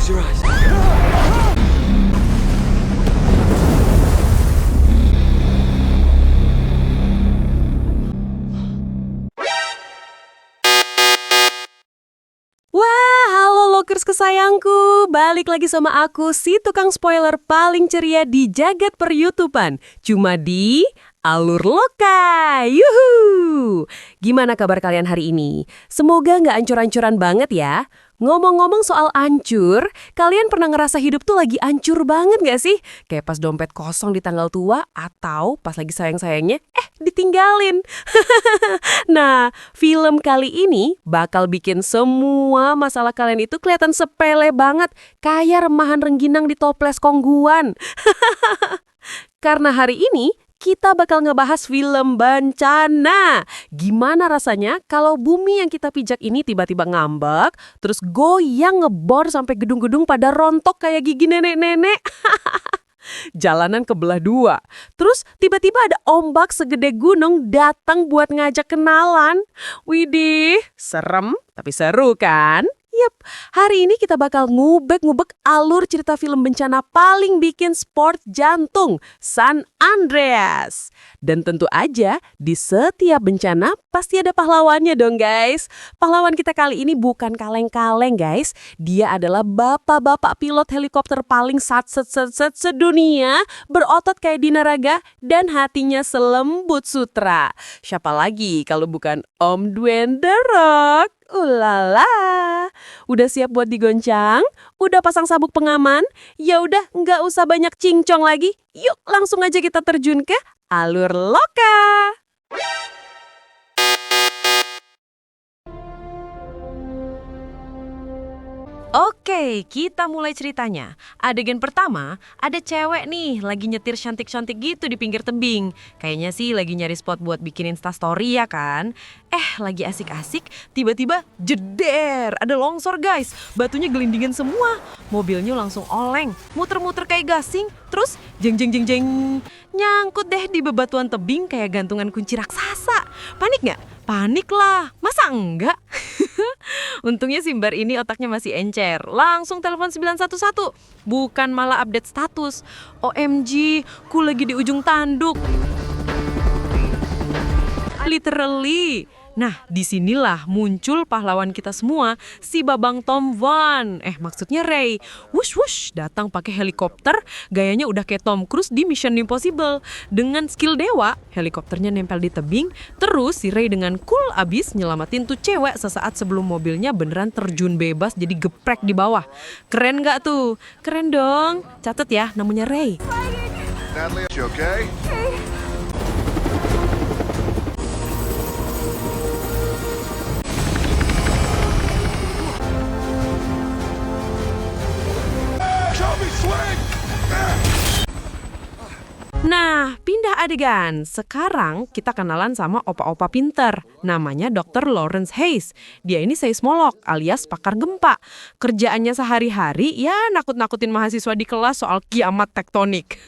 Close your eyes. Wah, halo Lokers kesayangku. Balik lagi sama aku, si tukang spoiler paling ceria di jagat per-YouTubean. Cuma di Alur Loka. Yuhu! Gimana kabar kalian hari ini? Semoga nggak ancur-ancuran banget ya. Ngomong-ngomong soal ancur, kalian pernah ngerasa hidup tuh lagi ancur banget nggak sih? Kayak pas dompet kosong di tanggal tua atau pas lagi sayang-sayangnya, ditinggalin. Nah, film kali ini bakal bikin semua masalah kalian itu kelihatan sepele banget, kayak remahan rengginang di toples kongguan. Karena hari ini kita bakal ngebahas film bencana. Gimana rasanya kalau bumi yang kita pijak ini tiba-tiba ngambek, terus goyang ngebor sampai gedung-gedung pada rontok kayak gigi nenek-nenek. Jalanan kebelah dua. Terus tiba-tiba ada ombak segede gunung datang buat ngajak kenalan. Widih, serem tapi seru kan? Yap, hari ini kita bakal ngubek-ngubek alur cerita film bencana paling bikin sport jantung, San Andreas. Dan tentu aja, di setiap bencana pasti ada pahlawannya dong guys. Pahlawan kita kali ini bukan kaleng-kaleng guys. Dia adalah bapak-bapak pilot helikopter paling sat-set-set sedunia, berotot kayak Dina Raga, dan hatinya selembut sutra. Siapa lagi kalau bukan Om Dwayne The Rock? Ulala, udah siap buat digoncang? Udah pasang sabuk pengaman? Ya udah, nggak usah banyak cincong lagi. Yuk, langsung aja kita terjun ke Alur Loka. Oke, kita mulai ceritanya. Adegan pertama, ada cewek nih lagi nyetir cantik-cantik gitu di pinggir tebing. Kayaknya sih lagi nyari spot buat bikin instastory ya kan? Lagi asik-asik, tiba-tiba jeder, ada longsor guys. Batunya gelindingan semua. Mobilnya langsung oleng, muter-muter kayak gasing. Terus jeng-jeng-jeng-jeng, nyangkut deh di bebatuan tebing kayak gantungan kunci raksasa. Panik nggak? Panik lah, masa enggak? Untungnya Simbar ini otaknya masih encer. Langsung telepon 911. Bukan malah update status. OMG, ku lagi di ujung tanduk. Literally. Nah, disinilah muncul pahlawan kita semua, si Babang Tom Van. Maksudnya Ray. Wush, datang pakai helikopter, gayanya udah kayak Tom Cruise di Mission Impossible. Dengan skill dewa, helikopternya nempel di tebing, terus si Ray dengan cool abis nyelamatin tuh cewek sesaat sebelum mobilnya beneran terjun bebas jadi geprek di bawah. Keren nggak tuh? Keren dong. Catat ya, namanya Ray. Natalie, you okay? Nah, pindah adegan. Sekarang kita kenalan sama opa-opa pinter. Namanya Dr. Lawrence Hayes. Dia ini seismolog alias pakar gempa. Kerjaannya sehari-hari ya nakut-nakutin mahasiswa di kelas soal kiamat tektonik.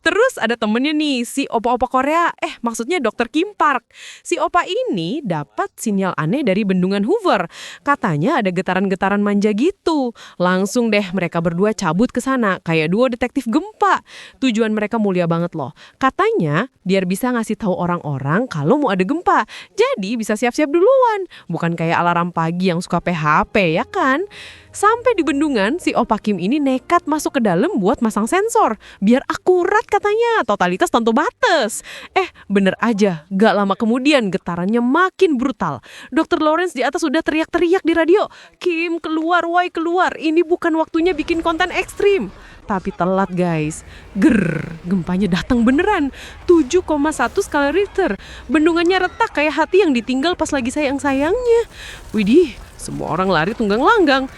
Terus ada temennya nih, si opa-opa Korea. Maksudnya Dr. Kim Park. Si opa ini dapat sinyal aneh dari bendungan Hoover. Katanya ada getaran-getaran manja gitu. Langsung deh mereka berdua cabut ke sana kayak duo detektif gempa. Tujuan mereka mulia banget loh. Katanya biar bisa ngasih tahu orang-orang kalau mau ada gempa. Jadi bisa siap-siap duluan. Bukan kayak alarm pagi yang suka PHP ya kan? Sampai di bendungan, si Opa Kim ini nekat masuk ke dalam buat masang sensor. Biar akurat katanya, totalitas tanpa batas. Bener aja, gak lama kemudian getarannya makin brutal. Dr. Lawrence di atas udah teriak-teriak di radio. Kim, keluar, woi keluar. Ini bukan waktunya bikin konten ekstrim. Tapi telat guys. Gempanya datang beneran. 7,1 skala Richter. Bendungannya retak kayak hati yang ditinggal pas lagi sayang-sayangnya. Widih, semua orang lari tunggang langgang.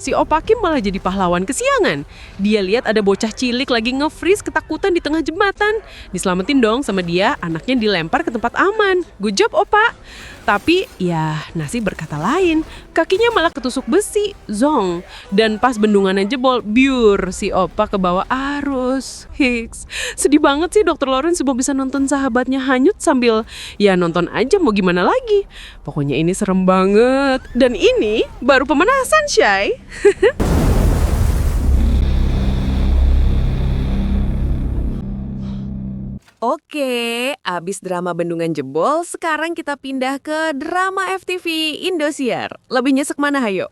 Si Opa Kim malah jadi pahlawan kesiangan. Dia lihat ada bocah cilik lagi nge-freeze ketakutan di tengah jembatan. Diselamatin dong sama dia, anaknya dilempar ke tempat aman. Good job Opa. Tapi ya nasib berkata lain. Kakinya malah ketusuk besi, zong. Dan pas bendungannya jebol, biur, si Opa ke bawah arus. Hiks. Sedih banget sih Dr. Lawrence cuma bisa nonton sahabatnya hanyut sambil ya nonton aja mau gimana lagi. Pokoknya ini serem banget. Dan ini baru pemanasan, Shay. Oke, abis drama Bendungan Jebol, sekarang kita pindah ke drama FTV Indosiar. Lebih nyesek mana hayo?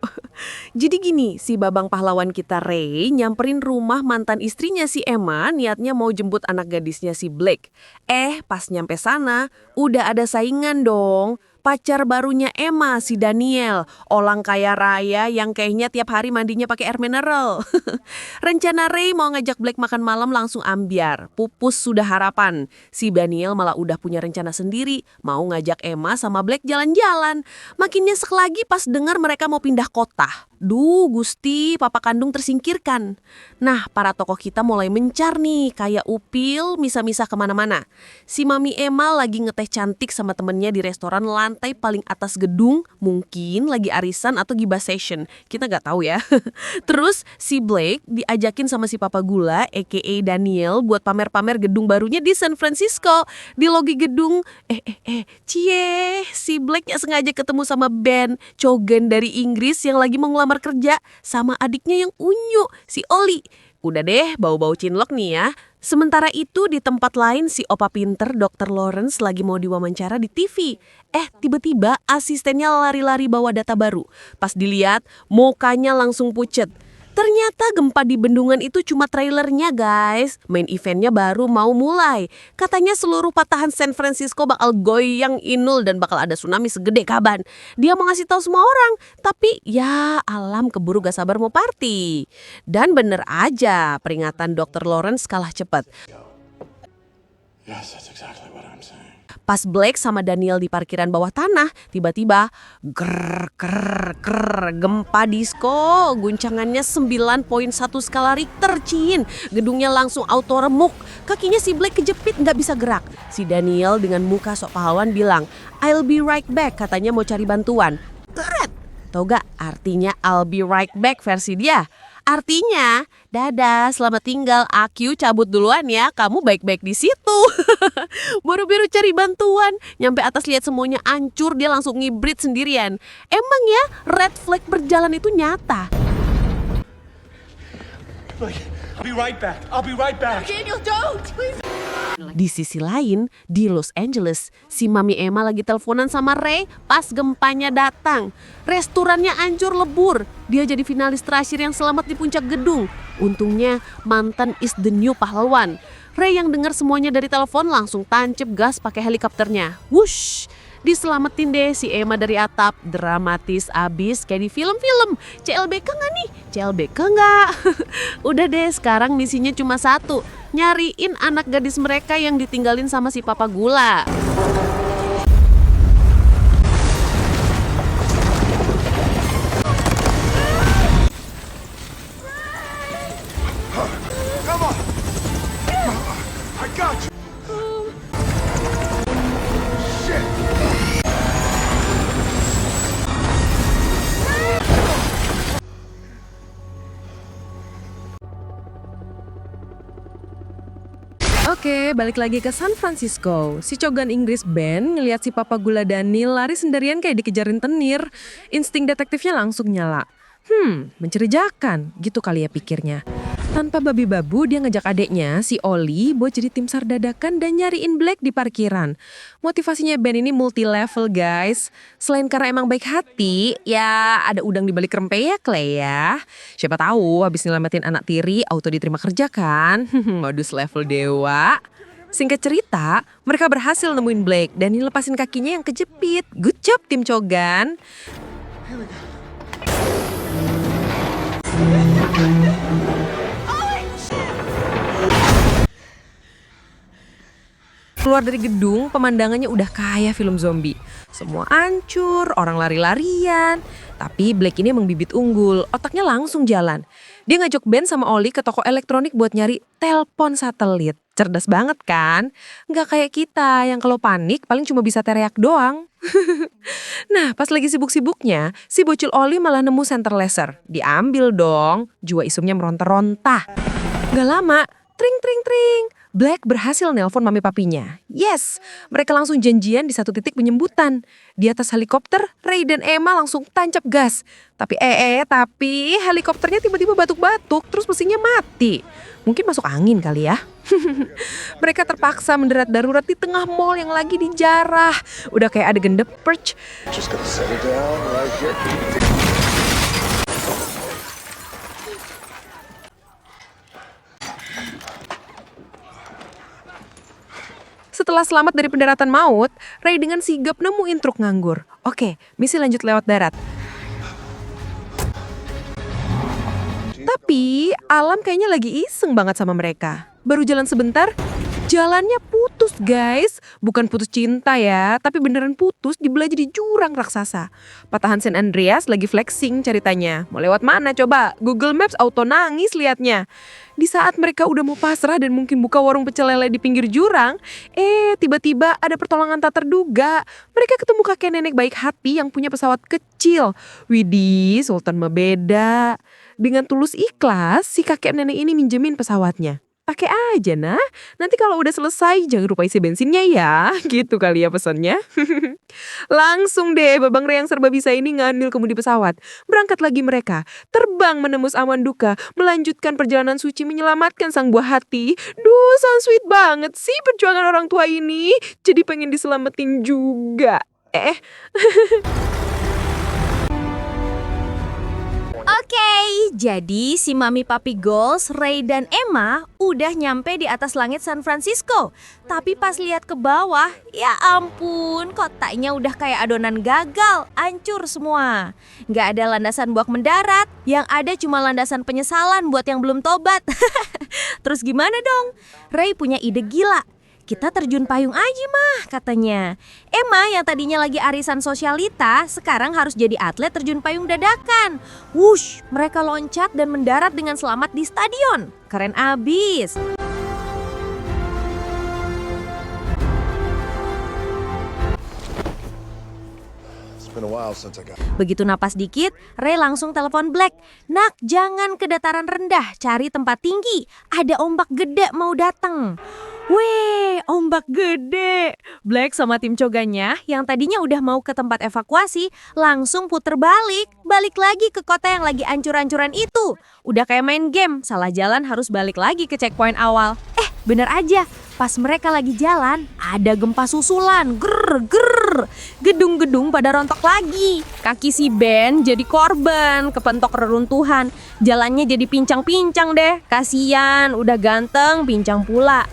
Jadi gini, si babang pahlawan kita Ray nyamperin rumah mantan istrinya si Emma, niatnya mau jemput anak gadisnya si Blake. Pas nyampe sana, udah ada saingan dong. Pacar barunya Emma, si Daniel, orang kaya raya yang kayaknya tiap hari mandinya pakai air mineral. Rencana Ray mau ngajak Blake makan malam langsung ambiar, pupus sudah harapan. Si Daniel malah udah punya rencana sendiri, mau ngajak Emma sama Blake jalan-jalan. Makin nyesek lagi pas dengar mereka mau pindah kota. Duh Gusti, papa kandung tersingkirkan. Nah, para tokoh kita mulai mencar nih, kayak Upil misah-misah kemana-mana. Si Mami Emma lagi ngeteh cantik sama temennya di restoran lantai paling atas gedung, mungkin lagi arisan atau gibah session. Kita nggak tahu ya. Terus si Blake diajakin sama si Papa Gula, aka Daniel, buat pamer-pamer gedung barunya di San Francisco. Di logi gedung, si Blake sengaja ketemu sama Ben, cogen dari Inggris yang lagi mau ngelamar kerja sama adiknya yang unyu, si Oli. Udah deh, bau-bau cinlok nih ya. Sementara itu di tempat lain si opa pinter Dr. Lawrence lagi mau diwawancara di TV. Tiba-tiba asistennya lari-lari bawa data baru. Pas dilihat, mukanya langsung pucet. Ternyata gempa di Bendungan itu cuma trailernya guys. Main eventnya baru mau mulai. Katanya seluruh patahan San Francisco bakal goyang inul dan bakal ada tsunami segede kaban. Dia mau ngasih tahu semua orang. Tapi ya alam keburu gak sabar mau party. Dan bener aja peringatan Dr. Lawrence kalah cepat. Yes, that's exactly what I'm saying. Pas Blake sama Daniel di parkiran bawah tanah, tiba-tiba gempa disco. Guncangannya 9.1 skala Richter, Cin. Gedungnya langsung auto remuk. Kakinya si Blake kejepit nggak bisa gerak. Si Daniel dengan muka sok pahlawan bilang, "I'll be right back," katanya mau cari bantuan. Keret. Tau gak artinya I'll be right back versi dia? Artinya, dadah, selamat tinggal, aku cabut duluan ya, kamu baik-baik di situ. Buru-buru cari bantuan, nyampe atas lihat semuanya hancur, dia langsung ngibrit sendirian. Emang ya, red flag berjalan itu nyata. I'll be right back. I'll be right back. Daniel, don't! Please! Di sisi lain, di Los Angeles, si Mami Emma lagi teleponan sama Ray pas gempanya datang. Restorannya hancur lebur. Dia jadi finalis terakhir yang selamat di puncak gedung. Untungnya mantan is the new pahlawan. Ray yang dengar semuanya dari telepon langsung tancap gas pakai helikopternya. Wush! Diselamatin deh si Emma dari atap. Dramatis abis kayak di film-film. CLBK nggak nih? CLBK nggak? Udah deh, sekarang misinya cuma satu. Nyariin anak gadis mereka yang ditinggalin sama si Papa Gula. Come on! I got you! Shit! Oke, balik lagi ke San Francisco. Si cogan Inggris Ben ngelihat si Papa Gula Daniel lari sendirian kayak dikejarin tenir. Insting detektifnya langsung nyala. Mencurigakan, gitu kali ya pikirnya. Tanpa babi-babu dia ngajak adeknya, si Oli, buat jadi tim SAR dadakan dan nyariin Blake di parkiran. Motivasinya Ben ini multi-level guys. Selain karena emang baik hati, ya ada udang di balik rempeyek lah ya. Siapa tahu habis nyelamatin anak tiri, auto diterima kerja kan. Modus level dewa. Singkat cerita, mereka berhasil nemuin Blake dan dilepasin kakinya yang kejepit. Good job tim cogan. Keluar dari gedung, pemandangannya udah kayak film zombie. Semua hancur, orang lari-larian. Tapi Blake ini emang bibit unggul, otaknya langsung jalan. Dia ngajak Ben sama Oli ke toko elektronik buat nyari telepon satelit. Cerdas banget kan? Nggak kayak kita yang kalau panik paling cuma bisa teriak doang. Nah, pas lagi sibuk-sibuknya, si bocil Oli malah nemu senter laser. Diambil dong, jua isumnya meronta-ronta. Gak lama, tring. Black berhasil nelpon mami papinya. Yes, mereka langsung janjian di satu titik penyembutan. Di atas helikopter, Ray dan Emma langsung tancap gas. Tapi helikopternya tiba-tiba batuk-batuk, terus mesinnya mati. Mungkin masuk angin kali ya. Mereka terpaksa mendarat darurat di tengah mall yang lagi dijarah. Udah kayak adegan The Purge. Just gonna set it down right here. Setelah selamat dari pendaratan maut, Ray dengan sigap nemuin truk nganggur. Oke, misi lanjut lewat darat. Tapi alam kayaknya lagi iseng banget sama mereka. Baru jalan sebentar, jalannya putus guys. Bukan putus cinta ya, tapi beneran putus dibelah jadi jurang raksasa. Patahan San Andreas lagi flexing ceritanya. Mau lewat mana coba? Google Maps auto nangis liatnya. Di saat mereka udah mau pasrah dan mungkin buka warung pecel lele di pinggir jurang, tiba-tiba ada pertolongan tak terduga. Mereka ketemu kakek nenek baik hati yang punya pesawat kecil. Widih, Sultan mah beda. Dengan tulus ikhlas, si kakek nenek ini minjemin pesawatnya. Pakai aja nah, nanti kalau udah selesai jangan lupa isi bensinnya ya. Gitu kali ya pesannya. Langsung deh Babang Ray yang serba bisa ini ngambil kemudi pesawat. Berangkat lagi mereka, terbang menembus awan duka, melanjutkan perjalanan suci menyelamatkan sang buah hati. Duh, so sweet banget sih perjuangan orang tua ini. Jadi pengen diselamatin juga. Oke, jadi si Mami Papi Goals, Ray dan Emma udah nyampe di atas langit San Francisco. Tapi pas lihat ke bawah, ya ampun, kotaknya udah kayak adonan gagal, hancur semua. Nggak ada landasan buat mendarat, yang ada cuma landasan penyesalan buat yang belum tobat. Terus gimana dong? Ray punya ide gila. Kita terjun payung aja mah katanya. Emma yang tadinya lagi arisan sosialita sekarang harus jadi atlet terjun payung dadakan. Wush, mereka loncat dan mendarat dengan selamat di stadion. Keren abis. It's been a while since I got. Begitu napas dikit, Ray langsung telepon Black. Nak, jangan ke dataran rendah, cari tempat tinggi. Ada ombak gede mau datang. Weh, ombak gede. Black sama tim coganya yang tadinya udah mau ke tempat evakuasi langsung puter balik lagi ke kota yang lagi ancur-ancuran itu. Udah kayak main game, salah jalan harus balik lagi ke checkpoint awal. Bener aja, pas mereka lagi jalan ada gempa susulan. Grrr. Gedung-gedung pada rontok lagi. Kaki si Ben jadi korban, kepentok reruntuhan. Jalannya jadi pincang-pincang deh. Kasian, udah ganteng, pincang pula.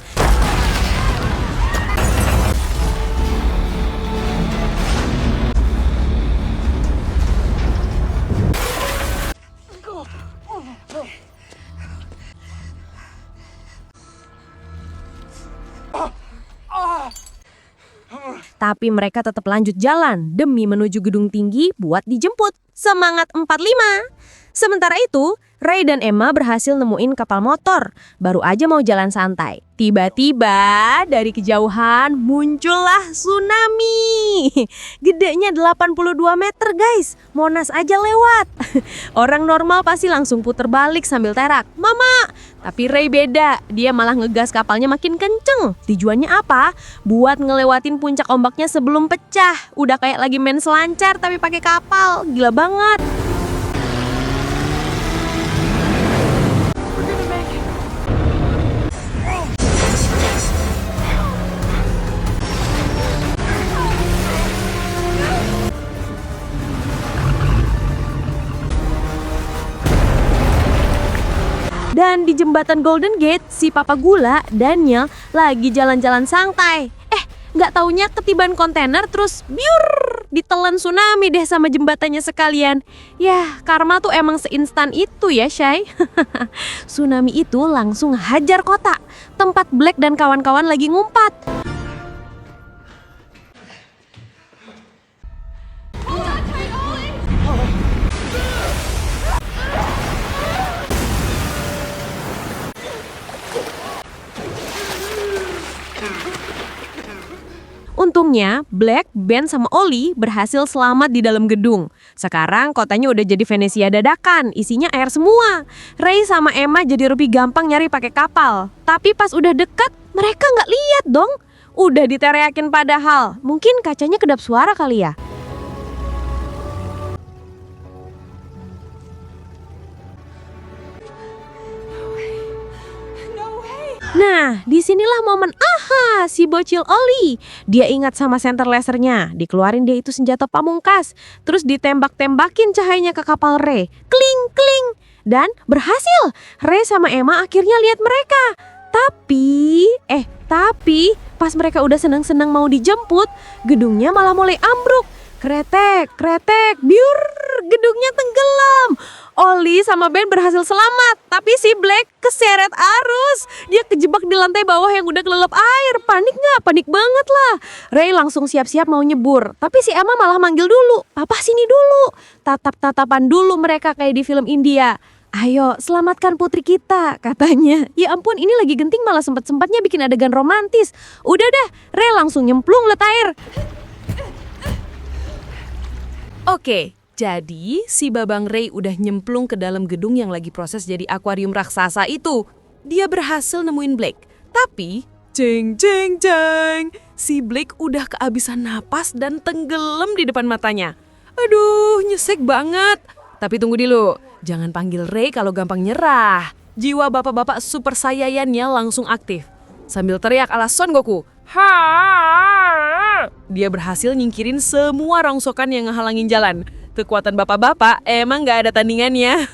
Tapi mereka tetap lanjut jalan demi menuju gedung tinggi buat dijemput. Semangat 45! Sementara itu, Ray dan Emma berhasil nemuin kapal motor. Baru aja mau jalan santai. Tiba-tiba dari kejauhan muncullah tsunami. Gedenya 82 meter guys. Monas aja lewat. Orang normal pasti langsung puter balik sambil terak. Mama! Tapi Ray beda. Dia malah ngegas kapalnya makin kenceng. Tujuannya apa? Buat ngelewatin puncak ombaknya sebelum pecah. Udah kayak lagi main selancar tapi pakai kapal. Gila banget. Dan di jembatan Golden Gate, si Papa Gula, Daniel, lagi jalan-jalan santai. Nggak taunya ketiban kontainer terus biur, ditelan tsunami deh sama jembatannya sekalian. Yah, karma tuh emang seinstan itu ya, Shay. Tsunami itu langsung hajar kota, tempat Black dan kawan-kawan lagi ngumpat. Untungnya, Black, Ben, sama Ollie berhasil selamat di dalam gedung. Sekarang kotanya udah jadi Venesia dadakan, isinya air semua. Ray sama Emma jadi lebih gampang nyari pakai kapal. Tapi pas udah deket, Mereka nggak lihat dong. Udah diteriakin padahal. Mungkin kacanya kedap suara kali ya. Nah, disinilah momen aha si bocil Oli. Dia ingat sama center lasernya. Dikeluarin dia itu senjata pamungkas. Terus ditembak-tembakin cahayanya ke kapal Ray. Kling, kling. Dan berhasil. Ray sama Emma akhirnya lihat mereka. Tapi pas mereka udah senang-senang mau dijemput, gedungnya malah mulai ambruk. Kretek, kretek, biur, gedungnya tenggelam. Oli sama Ben berhasil selamat, tapi si Black keseret arus. Dia kejebak di lantai bawah yang udah kelelep air. Panik nggak? Panik banget lah. Ray langsung siap-siap mau nyebur, tapi si Emma malah manggil dulu. Papa sini dulu. Tatap-tatapan dulu mereka kayak di film India. Ayo, selamatkan putri kita, katanya. Ya ampun, ini lagi genting malah sempet-sempatnya bikin adegan romantis. Udah dah, Ray langsung nyemplung let air. Oke, jadi si Babang Ray udah nyemplung ke dalam gedung yang lagi proses jadi akuarium raksasa itu. Dia berhasil nemuin Blake. Tapi, jeng, si Blake udah kehabisan napas dan tenggelam di depan matanya. Aduh, nyesek banget. Tapi tunggu dulu, jangan panggil Ray kalau gampang nyerah. Jiwa bapak-bapak super sayayannya langsung aktif. Sambil teriak ala Son Goku, ha! Dia berhasil nyingkirin semua rongsokan yang ngehalangin jalan. Kekuatan bapak-bapak emang gak ada tandingannya.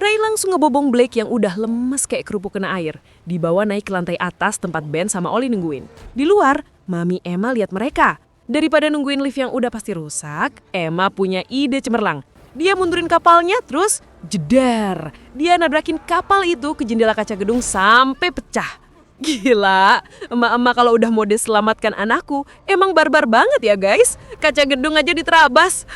Ray langsung ngebobong Blake yang udah lemes kayak kerupuk kena air. Dibawa naik ke lantai atas tempat Ben sama Oli nungguin. Di luar, Mami Emma lihat mereka. Daripada nungguin lift yang udah pasti rusak, Emma punya ide cemerlang. Dia mundurin kapalnya terus jedar. Dia nabrakin kapal itu ke jendela kaca gedung sampai pecah. Gila, emak-emak kalau udah mode selamatkan anakku, emang barbar banget ya guys. Kaca gedung aja diterabas.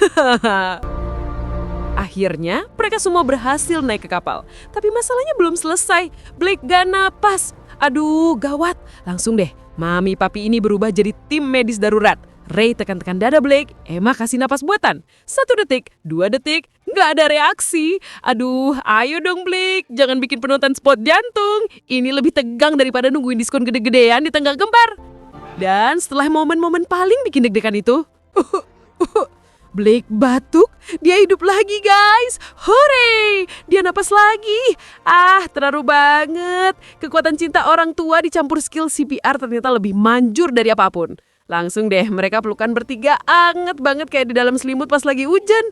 Akhirnya, mereka semua berhasil naik ke kapal. Tapi masalahnya belum selesai. Blake gak napas. Aduh, gawat. Langsung deh, Mami Papi ini berubah jadi tim medis darurat. Ray tekan-tekan dada Blake, Emma kasih napas buatan. 1 detik, 2 detik, gak ada reaksi. Aduh, ayo dong Blake, jangan bikin penonton spot jantung. Ini lebih tegang daripada nungguin diskon gede-gedean di tengah gempar. Dan setelah momen-momen paling bikin deg-degan itu, Blake batuk, dia hidup lagi guys. Hore, dia napas lagi. Terharu banget. Kekuatan cinta orang tua dicampur skill CPR ternyata lebih manjur dari apapun. Langsung deh mereka pelukan bertiga anget banget kayak di dalam selimut pas lagi hujan.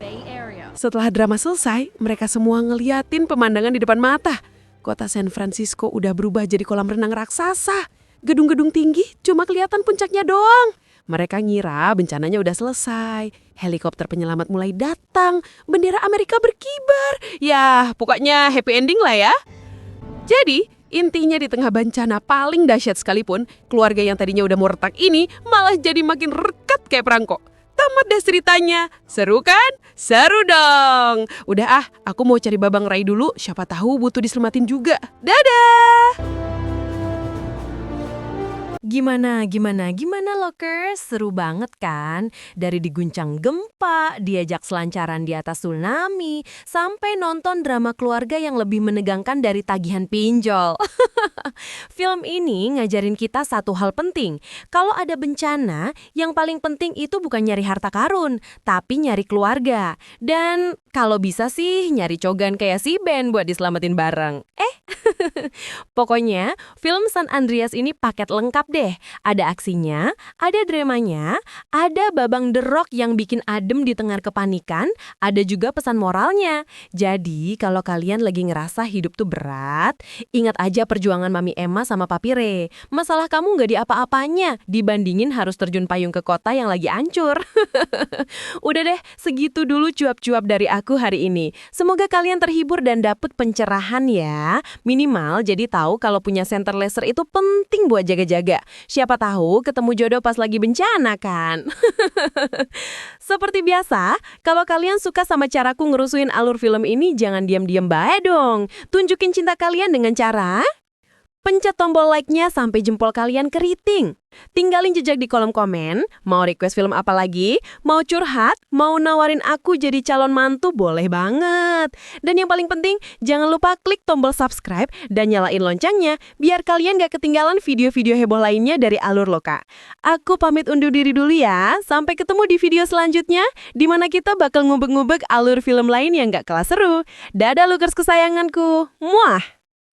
Setelah drama selesai, mereka semua ngeliatin pemandangan di depan mata. Kota San Francisco udah berubah jadi kolam renang raksasa. Gedung-gedung tinggi cuma kelihatan puncaknya doang. Mereka ngira bencananya udah selesai. Helikopter penyelamat mulai datang. Bendera Amerika berkibar. Ya, pokoknya happy ending lah ya. Jadi, intinya di tengah bencana paling dahsyat sekalipun, keluarga yang tadinya udah mau retak ini malah jadi makin rekat kayak perangkok. Tamat deh ceritanya. Seru kan? Seru dong. Udah aku mau cari Babang Ray dulu. Siapa tahu butuh diselamatin juga. Dadah! Gimana Lokers? Seru banget kan? Dari diguncang gempa, diajak selancaran di atas tsunami, sampai nonton drama keluarga yang lebih menegangkan dari tagihan pinjol. Film ini ngajarin kita satu hal penting. Kalau ada bencana, yang paling penting itu bukan nyari harta karun, tapi nyari keluarga. Dan kalau bisa sih nyari cogan kayak si Ben buat diselamatin bareng. Pokoknya, film San Andreas ini paket lengkap deh. Ada aksinya, ada dramanya, ada Babang The Rock yang bikin adem di tengah kepanikan, ada juga pesan moralnya. Jadi, kalau kalian lagi ngerasa hidup tuh berat, ingat aja perjuangan Mami Emma sama Papi Ray. Masalah kamu nggak di apa-apanya, dibandingin harus terjun payung ke kota yang lagi hancur. Udah deh, segitu dulu cuap-cuap dari aku hari ini. Semoga kalian terhibur dan dapet pencerahan ya. Minimal jadi tahu kalau punya center laser itu penting buat jaga-jaga. Siapa tahu ketemu jodoh pas lagi bencana kan. Seperti biasa, kalau kalian suka sama caraku ngerusuin alur film ini, jangan diam-diam bae dong. Tunjukin cinta kalian dengan cara Pencet tombol like-nya sampai jempol kalian keriting. Tinggalin jejak di kolom komen, mau request film apa lagi, mau curhat, mau nawarin aku jadi calon mantu, boleh banget. Dan yang paling penting, jangan lupa klik tombol subscribe dan nyalain loncengnya, biar kalian gak ketinggalan video-video heboh lainnya dari Alur Loka. Aku pamit undur diri dulu ya, sampai ketemu di video selanjutnya, di mana kita bakal ngubek-ngubek alur film lain yang gak kalah seru. Dadah Lookers kesayanganku, muah!